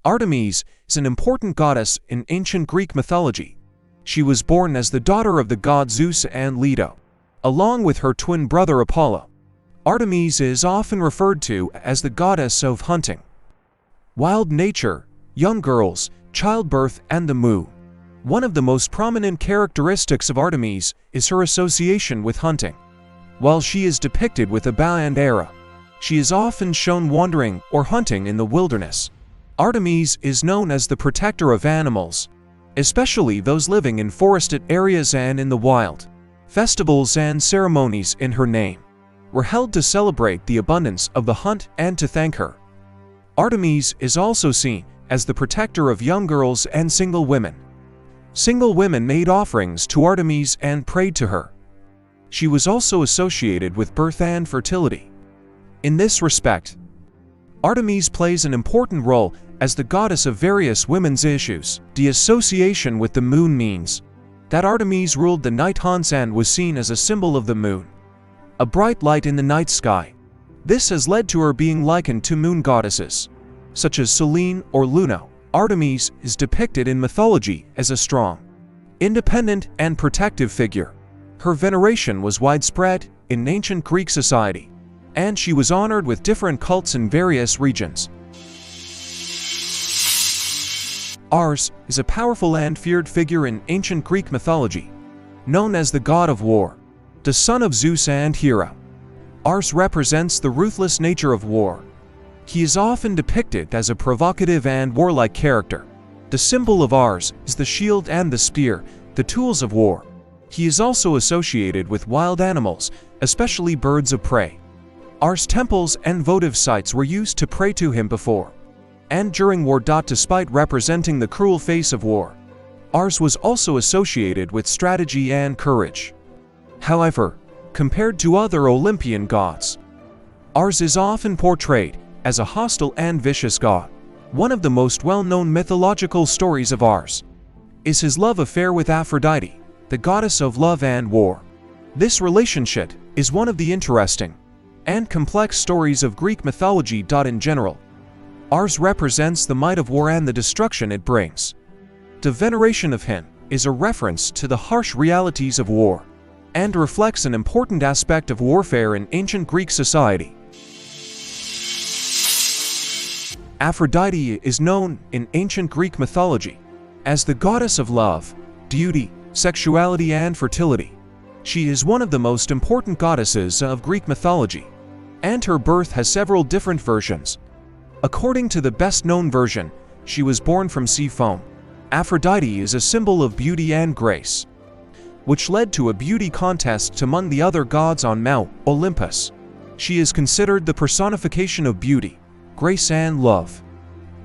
Artemis is an important goddess in ancient Greek mythology. She was born as the daughter of the gods Zeus and Leto, along with her twin brother Apollo. Artemis is often referred to as the goddess of hunting, wild nature, young girls, childbirth, and the moon. One of the most prominent characteristics of Artemis is her association with hunting. While she is depicted with a bow and arrow, she is often shown wandering or hunting in the wilderness. Artemis is known as the protector of animals, especially those living in forested areas and in the wild. Festivals and ceremonies in her name were held to celebrate the abundance of the hunt and to thank her. Artemis is also seen as the protector of young girls and single women. Single women made offerings to Artemis and prayed to her. She was also associated with birth and fertility. In this respect, Artemis plays an important role as the goddess of various women's issues. The association with the moon means that Artemis ruled the night hunts and was seen as a symbol of the moon, a bright light in the night sky. This has led to her being likened to moon goddesses, such as Selene or Luna. Artemis is depicted in mythology as a strong, independent, and protective figure. Her veneration was widespread in ancient Greek society, and she was honored with different cults in various regions. Ares is a powerful and feared figure in ancient Greek mythology, known as the god of war, the son of Zeus and Hera. Ares represents the ruthless nature of war. He is often depicted as a provocative and warlike character. The symbol of Ares is the shield and the spear, the tools of war. He is also associated with wild animals, especially birds of prey. Ares temples and votive sites were used to pray to him before and during war. Despite representing the cruel face of war, Ares was also associated with strategy and courage. However, compared to other Olympian gods, Ares is often portrayed as a hostile and vicious god. One of the most well-known mythological stories of Ares is his love affair with Aphrodite, the goddess of love and war. This relationship is one of the interesting and complex stories of Greek mythology. In general, Ares represents the might of war and the destruction it brings. The veneration of him is a reference to the harsh realities of war and reflects an important aspect of warfare in ancient Greek society. Aphrodite is known in ancient Greek mythology as the goddess of love, beauty, sexuality, and fertility. She is one of the most important goddesses of Greek mythology, and her birth has several different versions. According to the best-known version, she was born from sea foam. Aphrodite is a symbol of beauty and grace, which led to a beauty contest among the other gods on Mount Olympus. She is considered the personification of beauty, grace, and love.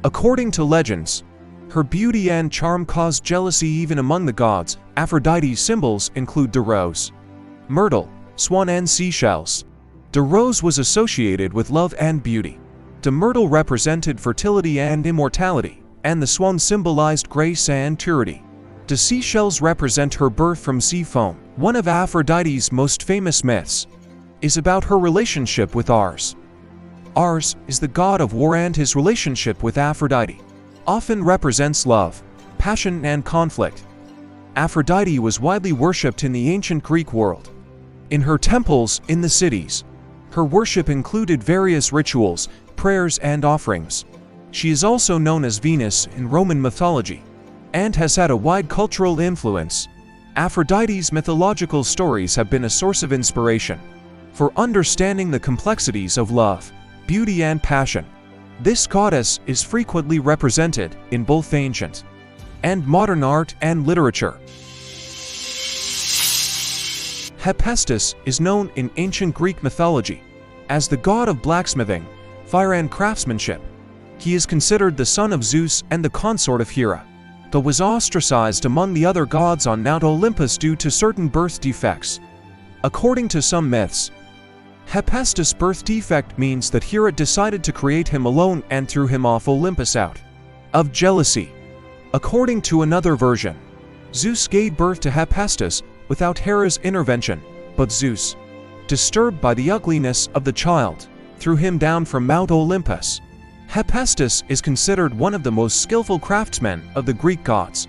According to legends, her beauty and charm caused jealousy even among the gods. Aphrodite's symbols include the rose, myrtle, swan, and seashells. The rose was associated with love and beauty. The myrtle represented fertility and immortality, and the swan symbolized grace and purity. The seashells represent her birth from sea foam. One of Aphrodite's most famous myths is about her relationship with Ares. Ares is the god of war, and his relationship with Aphrodite often represents love, passion, and conflict. Aphrodite was widely worshipped in the ancient Greek world. In her temples in the cities, her worship included various rituals, prayers, and offerings. She is also known as Venus in Roman mythology and has had a wide cultural influence. Aphrodite's mythological stories have been a source of inspiration for understanding the complexities of love, beauty, and passion. This goddess is frequently represented in both ancient and modern art and literature. Hephaestus is known in ancient Greek mythology as the god of blacksmithing, fire, and craftsmanship. He is considered the son of Zeus and the consort of Hera, but was ostracized among the other gods on Mount Olympus due to certain birth defects. According to some myths, Hephaestus' birth defect means that Hera decided to create him alone and threw him off Olympus out of jealousy. According to another version, Zeus gave birth to Hephaestus without Hera's intervention, but Zeus, disturbed by the ugliness of the child, threw him down from Mount Olympus. Hephaestus is considered one of the most skillful craftsmen of the Greek gods.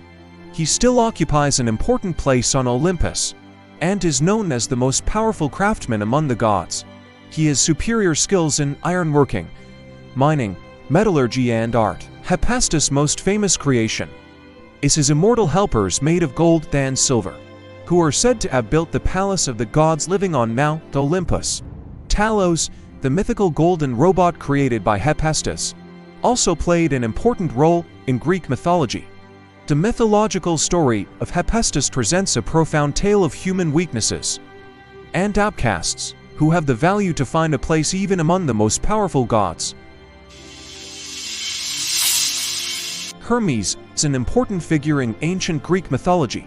He still occupies an important place on Olympus, and is known as the most powerful craftsman among the gods. He has superior skills in ironworking, mining, metallurgy, and art. Hephaestus' most famous creation is his immortal helpers made of gold and silver, who are said to have built the palace of the gods living on Mount Olympus. Talos, the mythical golden robot created by Hephaestus, also played an important role in Greek mythology. The mythological story of Hephaestus presents a profound tale of human weaknesses and outcasts who have the value to find a place even among the most powerful gods. Hermes is an important figure in ancient Greek mythology,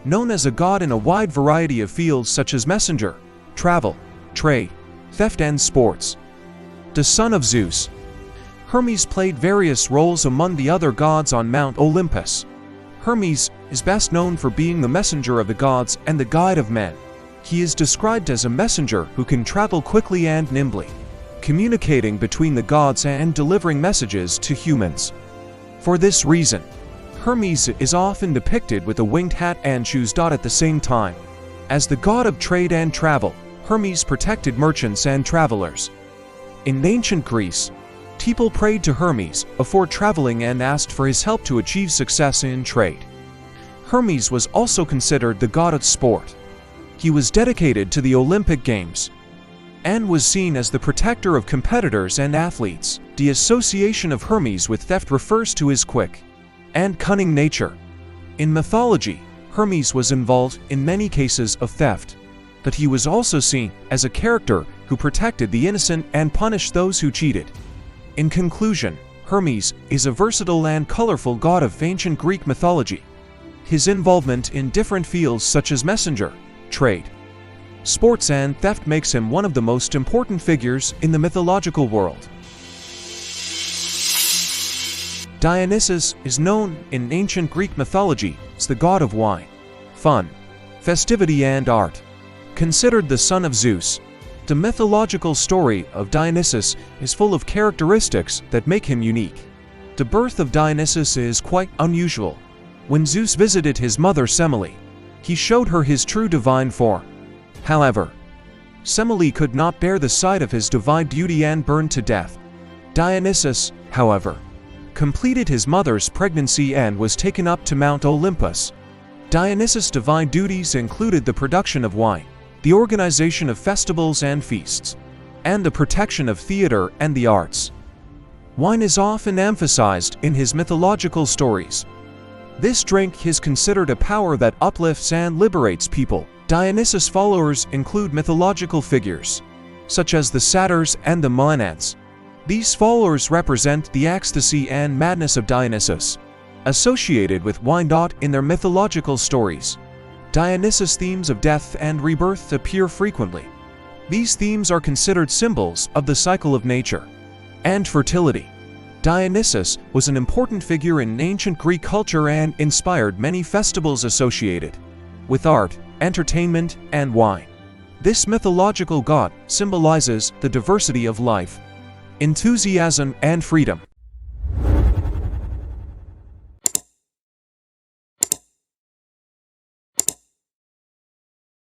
known as a god in a wide variety of fields such as messenger, travel, trade, theft, and sports. The son of Zeus, Hermes played various roles among the other gods on Mount Olympus. Hermes is best known for being the messenger of the gods and the guide of men. He is described as a messenger who can travel quickly and nimbly, communicating between the gods and delivering messages to humans. For this reason, Hermes is often depicted with a winged hat and shoes. At the same time, as the god of trade and travel, Hermes protected merchants and travelers. In ancient Greece, people prayed to Hermes before traveling and asked for his help to achieve success in trade. Hermes was also considered the god of sport. He was dedicated to the Olympic Games and was seen as the protector of competitors and athletes. The association of Hermes with theft refers to his quick and cunning nature. In mythology, Hermes was involved in many cases of theft, but he was also seen as a character who protected the innocent and punished those who cheated. In conclusion, Hermes is a versatile and colorful god of ancient Greek mythology. His involvement in different fields such as messenger, trade, sports, and theft makes him one of the most important figures in the mythological world. Dionysus is known in ancient Greek mythology as the god of wine, fun, festivity, and art. Considered the son of Zeus, the mythological story of Dionysus is full of characteristics that make him unique. The birth of Dionysus is quite unusual. When Zeus visited his mother Semele, he showed her his true divine form. However, Semele could not bear the sight of his divine beauty and burned to death. Dionysus, however, completed his mother's pregnancy and was taken up to Mount Olympus. Dionysus' divine duties included the production of wine, the organization of festivals and feasts, and the protection of theater and the arts. Wine is often emphasized in his mythological stories. This drink is considered a power that uplifts and liberates people. Dionysus' followers include mythological figures, such as the satyrs and the Maenads. These followers represent the ecstasy and madness of Dionysus, associated with wine. In their mythological stories, Dionysus' themes of death and rebirth appear frequently. These themes are considered symbols of the cycle of nature and fertility. Dionysus was an important figure in ancient Greek culture and inspired many festivals associated with art, entertainment, and wine. This mythological god symbolizes the diversity of life, enthusiasm, and freedom.